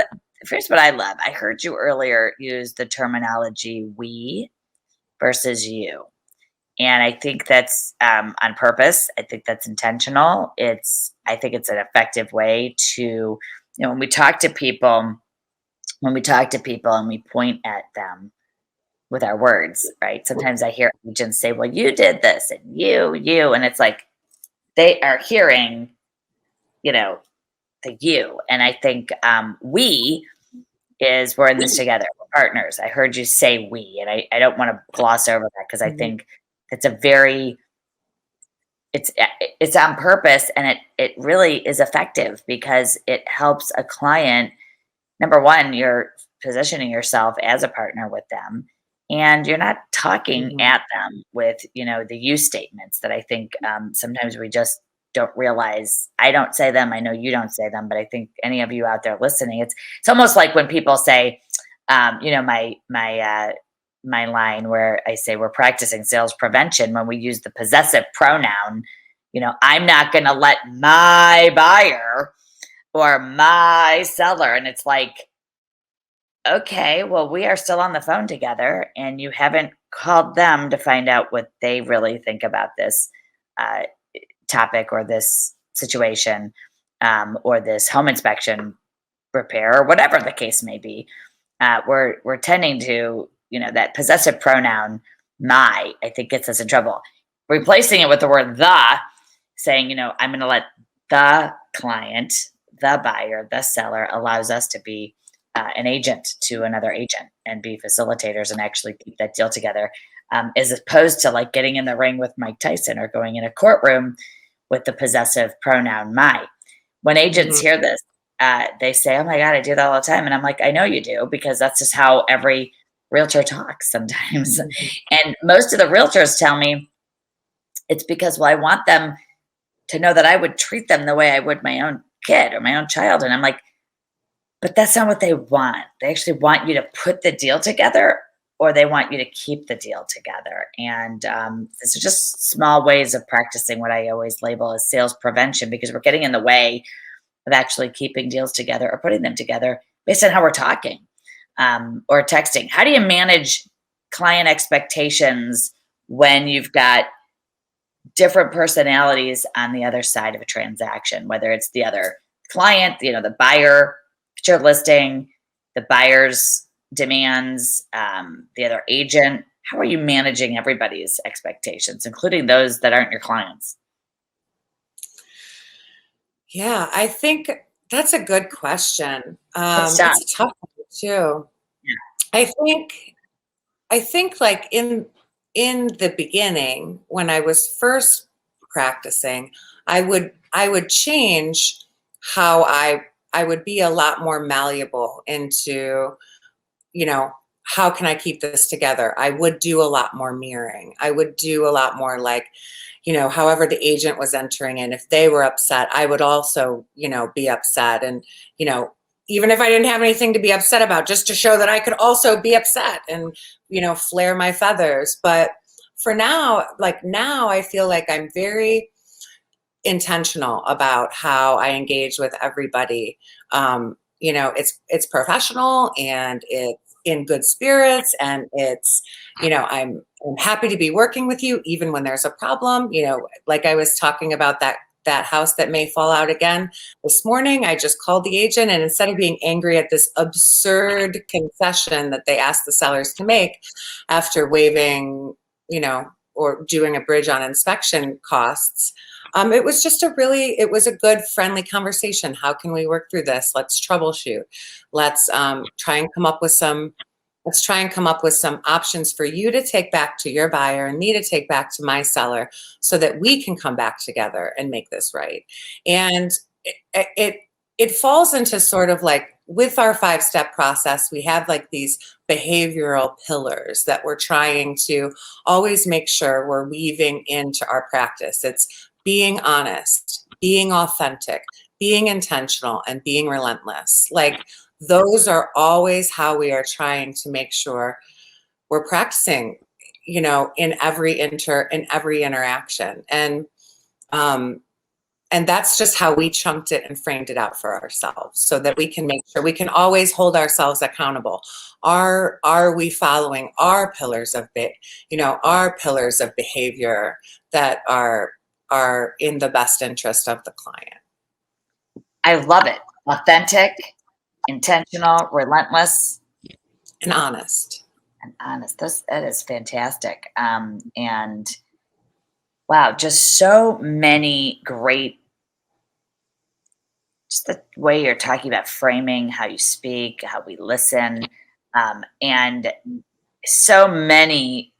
Here's what I love. I heard you earlier use the terminology "we" versus "you," and I think that's on purpose. I think that's intentional. I think it's an effective way to, when we talk to people, and we point at them with our words, right? Sometimes I hear agents say, "Well, you did this and you," and it's like they are hearing, you know, the you. And I think we is we're in this together, we're partners. I heard you say we, and I don't want to gloss over that because I Mhm. think it's a very it's on purpose, and it really is effective because it helps a client. Number one, you're positioning yourself as a partner with them, and you're not talking Mhm. at them with, the you statements that I think sometimes we just don't realize. I don't say them. I know you don't say them, but I think any of you out there listening, it's almost like when people say, my line where I say we're practicing sales prevention when we use the possessive pronoun. I'm not going to let my buyer or my seller, and it's like, okay, well, we are still on the phone together, and you haven't called them to find out what they really think about this uh, topic or this situation, or this home inspection repair or whatever the case may be. We're tending to, that possessive pronoun my, I think, gets us in trouble. Replacing it with the word the, saying, I'm going to let the client, the buyer, the seller, allows us to be an agent to another agent and be facilitators and actually keep that deal together, as opposed to like getting in the ring with Mike Tyson or going in a courtroom with the possessive pronoun my. When agents Mhm. hear this, they say, "Oh my God, I do that all the time." And I'm like, "I know you do, because that's just how every realtor talks sometimes." Mhm. And most of the realtors tell me it's because, well, I want them to know that I would treat them the way I would my own kid or my own child. And I'm like, but that's not what they want. They actually want you to put the deal together, or they want you to keep the deal together. And these are just small ways of practicing what I always label as sales prevention, because we're getting in the way of actually keeping deals together or putting them together based on how we're talking, or texting. How do you manage client expectations when you've got different personalities on the other side of a transaction, whether it's the other client, the buyer that you're listing, the buyer's demands, the other agent? How are you managing everybody's expectations, including those that aren't your clients? Yeah, I think that's a good question. It's tough. It's a tough one too. Yeah. I think like in the beginning when I was first practicing, I would change how I would be a lot more malleable into, you know, how can I keep this together? I would do a lot more mirroring. I would do a lot more like, however the agent was entering in, if they were upset, I would also, be upset. And, even if I didn't have anything to be upset about, just to show that I could also be upset and, flare my feathers. But for now, now I feel like I'm very intentional about how I engage with everybody. It's professional, and it's in good spirits, and it's, I'm happy to be working with you even when there's a problem. Like I was talking about that house that may fall out again this morning. I just called the agent, and instead of being angry at this absurd concession that they asked the sellers to make after waiving, or doing a bridge on inspection costs, it was just it was a good, friendly conversation. How can we work through this? Let's troubleshoot. Let's try and come up with some options for you to take back to your buyer and me to take back to my seller, so that we can come back together and make this right. And it falls into sort of like, with our 5-step process, we have like these behavioral pillars that we're trying to always make sure we're weaving into our practice. It's being honest, being authentic, being intentional, and being relentless. Like, those are always how we are trying to make sure we're practicing, in every interaction. And that's just how we chunked it and framed it out for ourselves, so that we can make sure we can always hold ourselves accountable. Are we following our pillars of our pillars of behavior that are in the best interest of the client? I love it. Authentic, intentional, relentless, and honest. That is fantastic. And wow, just so many great, just the way you're talking about framing, how you speak, how we listen, and so many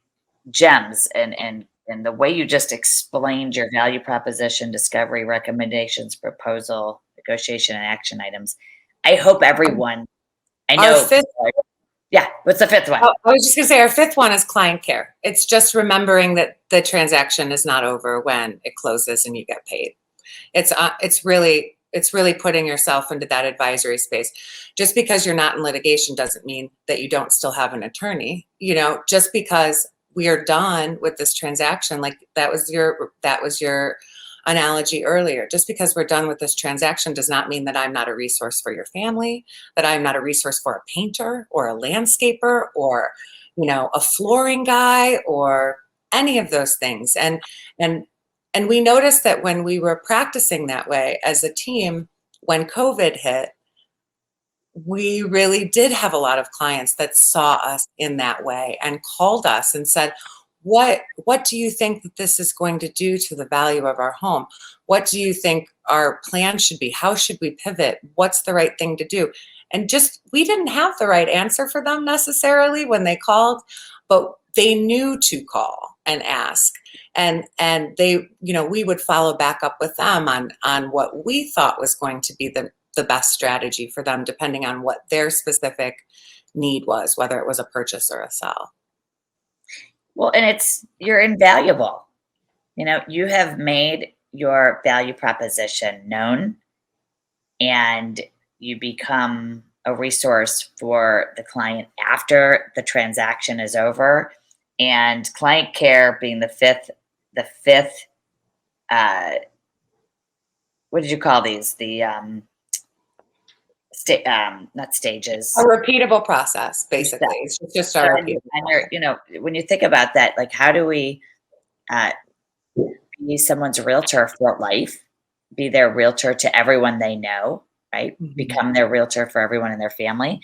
gems, and the way you just explained your value proposition, discovery, recommendations, proposal, negotiation, and action items. I hope everyone, I know. Our fifth, yeah, what's the fifth one? I was just going to say, our fifth one is client care. It's just remembering that the transaction is not over when it closes and you get paid. It's really putting yourself into that advisory space. Just because you're not in litigation doesn't mean that you don't still have an attorney. Just because we are done with this transaction, like that was your analogy earlier. Just because we're done with this transaction does not mean that I'm not a resource for your family, that I'm not a resource for a painter or a landscaper or, a flooring guy or any of those things. And we noticed that when we were practicing that way as a team, when COVID hit, we really did have a lot of clients that saw us in that way and called us and said, what do you think that this is going to do to the value of our home? What do you think our plan should be? How should we pivot? What's the right thing to do? And we didn't have the right answer for them necessarily when they called, but they knew to call and ask. And they, we would follow back up with them on what we thought was going to be the best strategy for them, depending on what their specific need was, whether it was a purchase or a sell. Well, and you're invaluable. You have made your value proposition known, and you become a resource for the client after the transaction is over. And client care being the fifth, what did you call these? The not stages. A repeatable process, basically. It's just our repeatable. When you think about that, like, how do we be someone's realtor for life, be their realtor to everyone they know, right? Mm-hmm. Become their realtor for everyone in their family.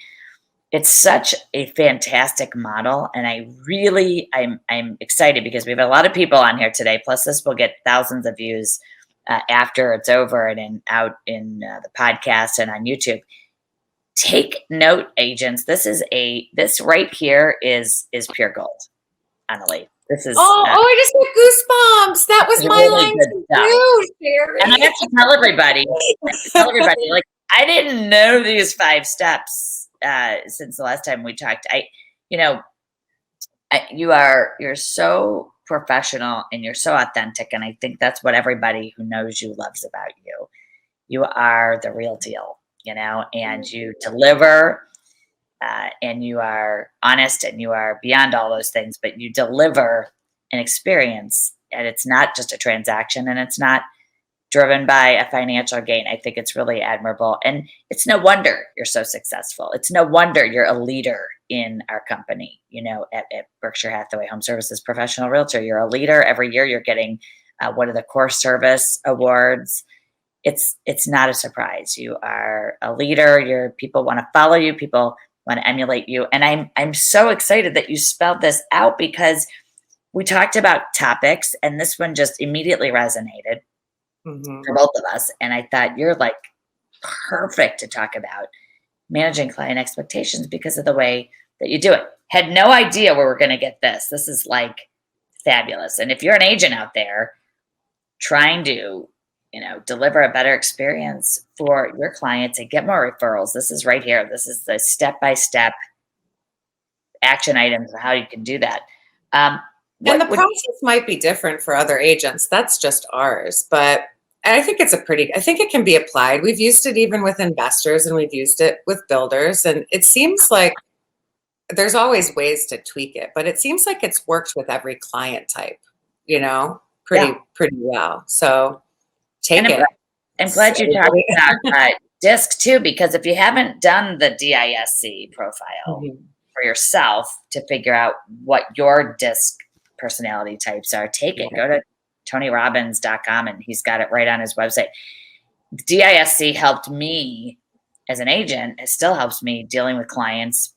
It's such a fantastic model. And I'm excited because we have a lot of people on here today. Plus this will get thousands of views after it's over and out in the podcast and on YouTube. Take note, agents. This right here is pure gold, Annalie. This is. I just got goosebumps. That was my really line to you, Sherri. And I have to tell everybody, like, I didn't know these 5 steps since the last time we talked. You're so professional and you're so authentic. And I think that's what everybody who knows you loves about you. You are the real deal, and you deliver, and you are honest, and you are beyond all those things, but you deliver an experience, and it's not just a transaction, and it's not driven by a financial gain. I think it's really admirable. And it's no wonder you're so successful. It's no wonder you're a leader in our company, at Berkshire Hathaway Home Services Professional Realtor. You're a leader. Every year you're getting one of the core service awards. It's not a surprise. You are a leader. Your people want to follow you. People want to emulate you. And I'm so excited that you spelled this out, because we talked about topics and this one just immediately resonated for both of us. And I thought you're like perfect to talk about managing client expectations because of the way that you do it. Had no idea where we're going to get this. This is like fabulous. And if you're an agent out there trying to, deliver a better experience for your clients and get more referrals, this is right here. This is the step-by-step action items of how you can do that. And the process might be different for other agents. That's just ours. But I think I think it can be applied. We've used it even with investors, and we've used it with builders. And it seems like there's always ways to tweak it, but it seems like it's worked with every client type, pretty well. So take it. I'm glad you talked about DISC too, because if you haven't done the DISC profile for yourself to figure out what your DISC personality types are, take it. Go to TonyRobbins.com and he's got it right on his website. DISC helped me as an agent. It still helps me dealing with clients,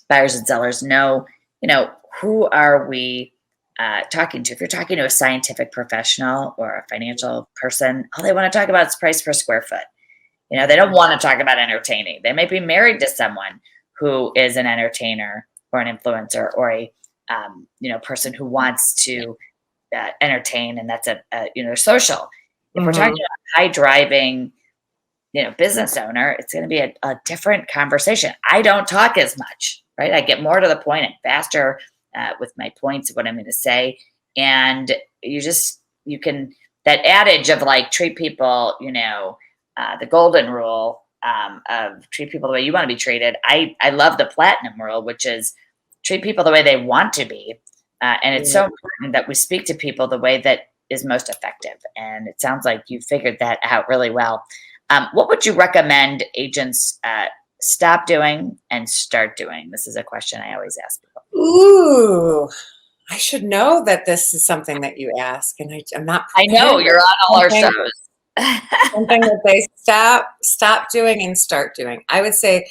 buyers and sellers. Know, who are we talking to? If you're talking to a scientific professional or a financial person, all they want to talk about is price per square foot. They don't want to talk about entertaining. They may be married to someone who is an entertainer or an influencer or a person who wants to entertain, and that's a social. If we're talking about a high driving, business owner, it's going to be a different conversation. I don't talk as much, right? I get more to the point and faster with my points of what I'm going to say. And you can, that adage of like, treat people, the golden rule of treat people the way you want to be treated. I love the platinum rule, which is treat people the way they want to be. And it's so important that we speak to people the way that is most effective. And it sounds like you figured that out really well. What would you recommend agents stop doing and start doing? This is a question I always ask people. Ooh, I should know that this is something that you ask, and I'm not prepared. I know you're on all our shows. Something that they stop doing and start doing. I would say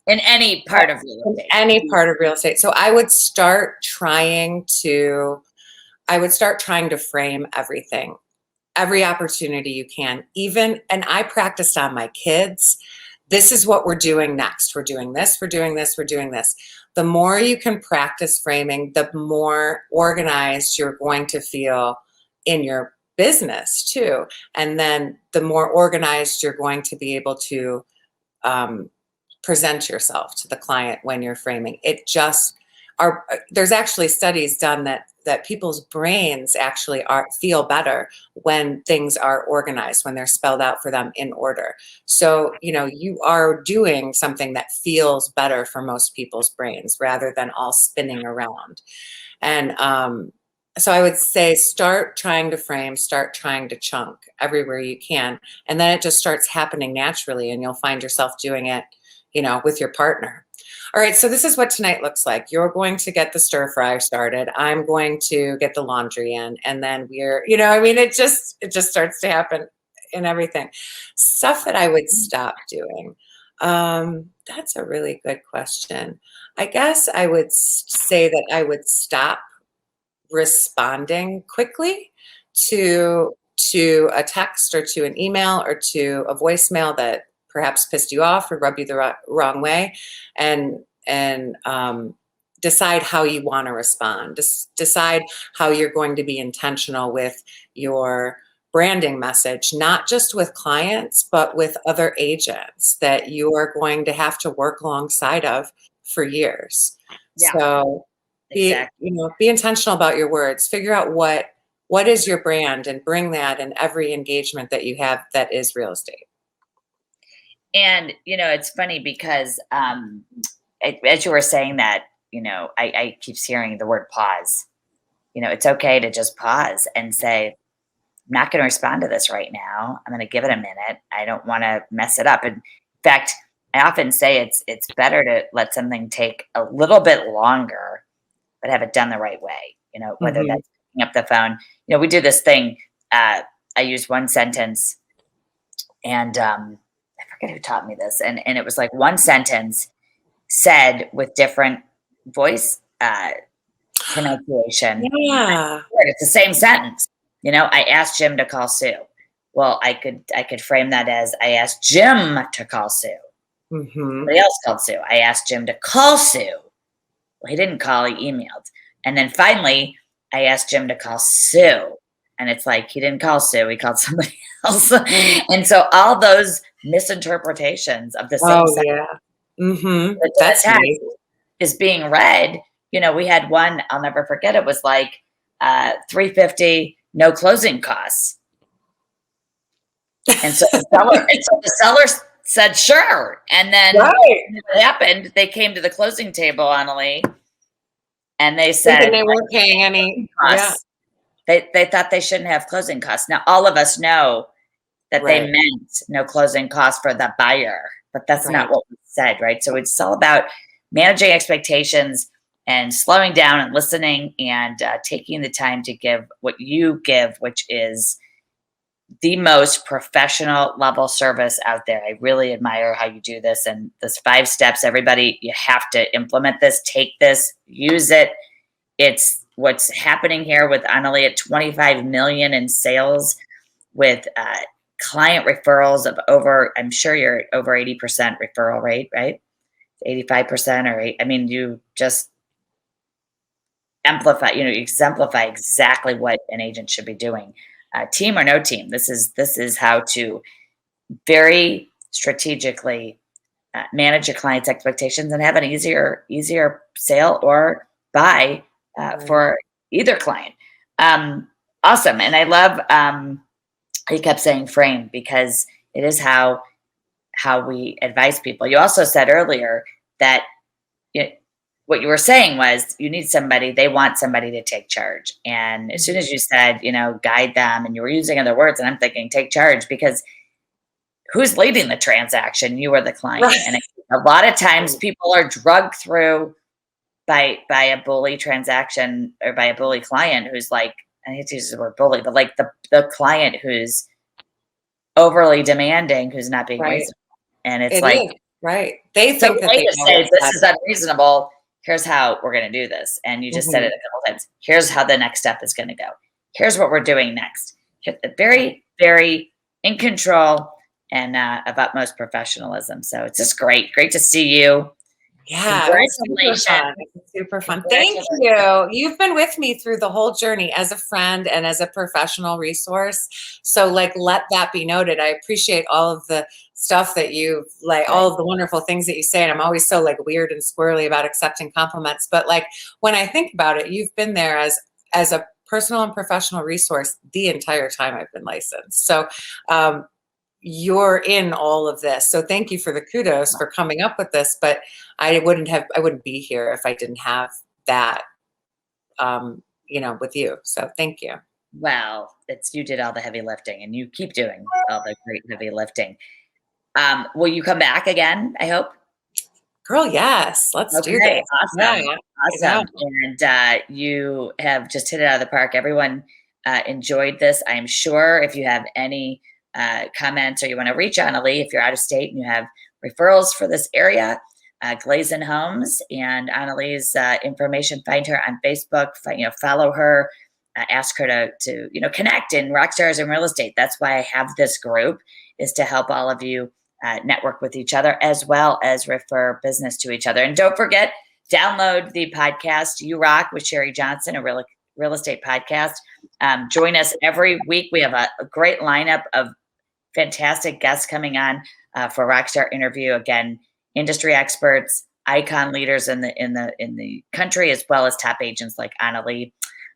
in any part of real estate. Any part of real estate. So I would start trying to frame everything, every opportunity you can. And I practiced on my kids. This is what we're doing next. We're doing this, we're doing this, we're doing this. The more you can practice framing, the more organized you're going to feel in your business too. And then the more organized you're going to be able to present yourself to the client when you're framing. There's actually studies done that people's brains actually feel better when things are organized, when they're spelled out for them in order. So, you are doing something that feels better for most people's brains rather than all spinning around. And so I would say start trying to frame, start trying to chunk everywhere you can. And then it just starts happening naturally, and you'll find yourself doing it, with your partner. All right, so this is what tonight looks like. You're going to get the stir fry started. I'm going to get the laundry in, and then it just starts to happen in everything. Stuff that I would stop doing. That's a really good question. I guess I would say that I would stop responding quickly to a text or to an email or to a voicemail that perhaps pissed you off or rubbed you the wrong way, and decide how you want to respond. Decide how you're going to be intentional with your branding message, not just with clients, but with other agents that you are going to have to work alongside of for years. Yeah. So exactly. Be intentional about your words. Figure out what is your brand and bring that in every engagement that you have that is real estate. And, it's funny because as you were saying that, I keep hearing the word pause. It's okay to just pause and say, I'm not going to respond to this right now. I'm going to give it a minute. I don't want to mess it up. And in fact, I often say it's better to let something take a little bit longer, but have it done the right way. Whether Hmm. that's picking up the phone. We do this thing. I use one sentence, and I forget who taught me this, and it was like one sentence said with different voice pronunciation. Yeah. It's the same sentence. I asked Jim to call Sue. Well, I could frame that as I asked Jim to call Sue. Hmm. Somebody else called Sue. I asked Jim to call Sue. Well, he didn't call, he emailed. And then finally, I asked Jim to call Sue. And it's like he didn't call Sue, he called somebody else. And so all those misinterpretations of the same Oh sentence yeah. Hmm. in the That's text me. is being read. We had one, I'll never forget, it was like 350, no closing costs. And so the seller said, sure. And then Right. what happened, they came to the closing table, Annalie, and they Thinking said, they weren't paying any. Yeah. costs. They thought they shouldn't have closing costs. Now, all of us know that they Right. meant no closing costs for the buyer, but that's Right. not what was said, right? So it's all about managing expectations and slowing down and listening and taking the time to give what you give, which is the most professional level service out there. I really admire how you do this, and this 5 steps. Everybody, you have to implement this, take this, use it. It's what's happening here with Annalie at 25 million in sales with client referrals of over, I'm sure you're at over 80% referral rate, right? 85% or I mean, you just exemplify exactly what an agent should be doing. Team or no team, this is how to very strategically manage your client's expectations and have an easier sale or buy Right. for either client. Um, awesome, and I love how you kept saying frame because it is how we advise people. You also said earlier that you what you were saying was you need somebody, they want somebody to take charge. And as soon Mhm. as you said, guide them, and you were using other words, and I'm thinking take charge because who's leading the transaction? You are the client. Right. And a lot of times people are drugged through by a bully transaction or by a bully client who's like, I hate to use the word bully, but like the client who's overly demanding, who's not being Right. reasonable. And it's It like, is. Right. They so think the that way they to know say what's this best. is unreasonable, here's how we're going to do this. And you just said it Mhm. a couple times. Here's how the next step is going to go. Here's what we're doing next. Very, very in control and of utmost professionalism. So it's just great. Great to see you. Yeah, it was super Congratulations. fun. It was super fun. Thank Congratulations. you. You've been with me through the whole journey as a friend and as a professional resource. So, like, let that be noted. I appreciate all of the stuff that you've, like, Right. all of the wonderful things that you say. And I'm always so, like, weird and squirrely about accepting compliments. But, like, when I think about it, you've been there as a personal and professional resource the entire time I've been licensed. So, you're in all of this. So thank you for the kudos for coming up with this, but I wouldn't be here if I didn't have that, with you. So thank you. Well, it's you did all the heavy lifting and you keep doing all the great heavy lifting. Will you come back again? I hope. Girl, yes, let's do Okay, this. Yeah. awesome, Yeah. awesome, and, you have just hit it out of the park. Everyone, enjoyed this, I'm sure. If you have any, comments or you wanna reach Annalie, if you're out of state and you have referrals for this area, Glazen Homes and Annalie's, information, find her on Facebook, follow her, ask her to connect in Rockstars in Real Estate. That's why I have this group, is to help all of you network with each other as well as refer business to each other. And don't forget, download the podcast You Rock with Sherri Johnson, a real estate podcast. Join us every week. We have a great lineup of fantastic guests coming on for Rockstar Interview. Again, industry experts, icon leaders in the country, as well as top agents like Annalie.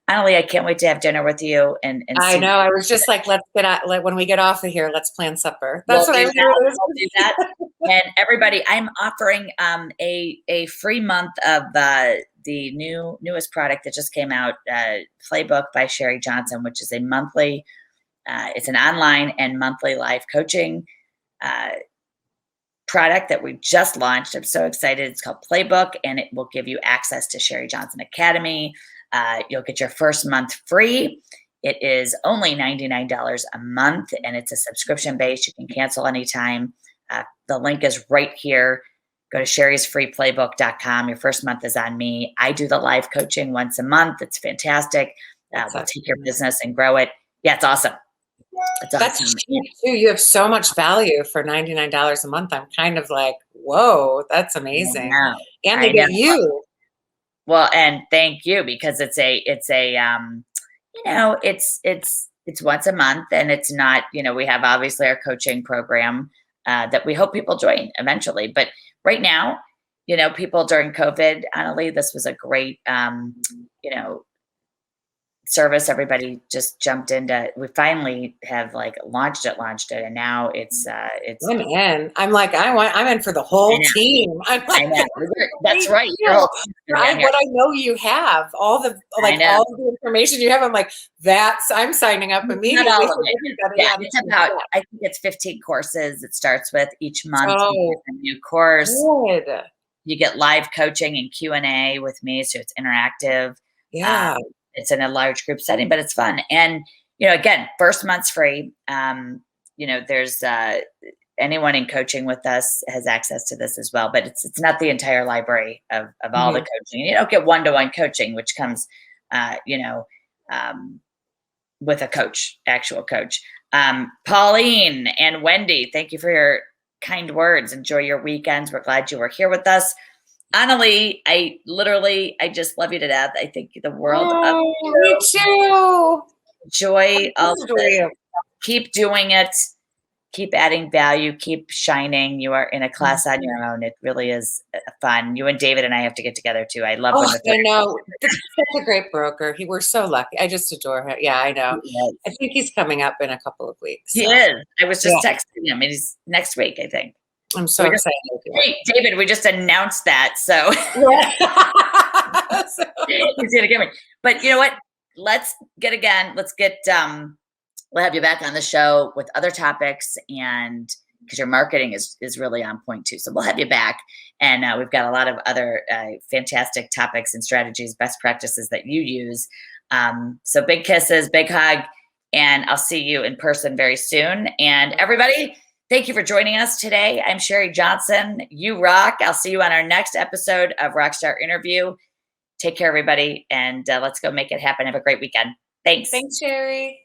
Annalie, I can't wait to have dinner with you and I see. know. I was just like, let's get out. When we get off of here, let's plan supper. We'll That's what do I that. really We'll do that. And everybody, I'm offering a free month of the newest product that just came out, Playbook by Sherri Johnson, which is a monthly. It's an online and monthly live coaching product that we just launched. I'm so excited. It's called Playbook, and it will give you access to Sherri Johnson Academy. You'll get your first month free. It is only $99 a month, and it's a subscription based. You can cancel anytime. The link is right here. Go to sherrisfreeplaybook.com. Your first month is on me. I do the live coaching once a month. It's fantastic. We'll take your business and grow it. Yeah, it's awesome. That's cheap too. You have so much value for $99 a month. I'm kind of like, whoa, that's amazing. And they get you. Well, and thank you, because it's once a month, and it's not, we have obviously our coaching program that we hope people join eventually. But right now, people during COVID, Annalie, this was a great, service. Everybody just jumped into. We finally have launched it, and now it's. I'm in. I'm like, I'm in for the whole team. I'm like, I know. That's right. What I know you have, all the information you have. I'm like, I'm signing up immediately. Not all of it. Yeah, it's about. I think it's 15 courses. It starts with each month. You get a new course. Good. You get live coaching and Q&A with me, so it's interactive. Yeah. It's in a large group setting, but it's fun. And, again, first month's free. There's anyone in coaching with us has access to this as well, but it's not the entire library of all the coaching. You don't get one-to-one coaching, which comes, with a coach, actual coach. Pauline and Wendy, thank you for your kind words. Enjoy your weekends. We're glad you were here with us. Annalie, I just love you to death. I think the world of you. Me too. Enjoy all of this. Keep doing it. Keep adding value. Keep shining. You are in a class on your own. It really is fun. You and David and I have to get together too. I love when I know. Such a great broker. We're so lucky. I just adore him. Yeah, I know. I think he's coming up in a couple of weeks. He is. I was just texting him. He's next week, I think. I'm so excited. Hey, David, we just announced that. So he's going to get me. But you know what? Let's get, we'll have you back on the show with other topics, and because your marketing is really on point too. So we'll have you back. And we've got a lot of other fantastic topics and strategies, best practices that you use. So big kisses, big hug, and I'll see you in person very soon. And everybody, thank you for joining us today. I'm Sherri Johnson. You rock. I'll see you on our next episode of Rockstar Interview. Take care, everybody, and let's go make it happen. Have a great weekend. Thanks. Thanks, Sherri.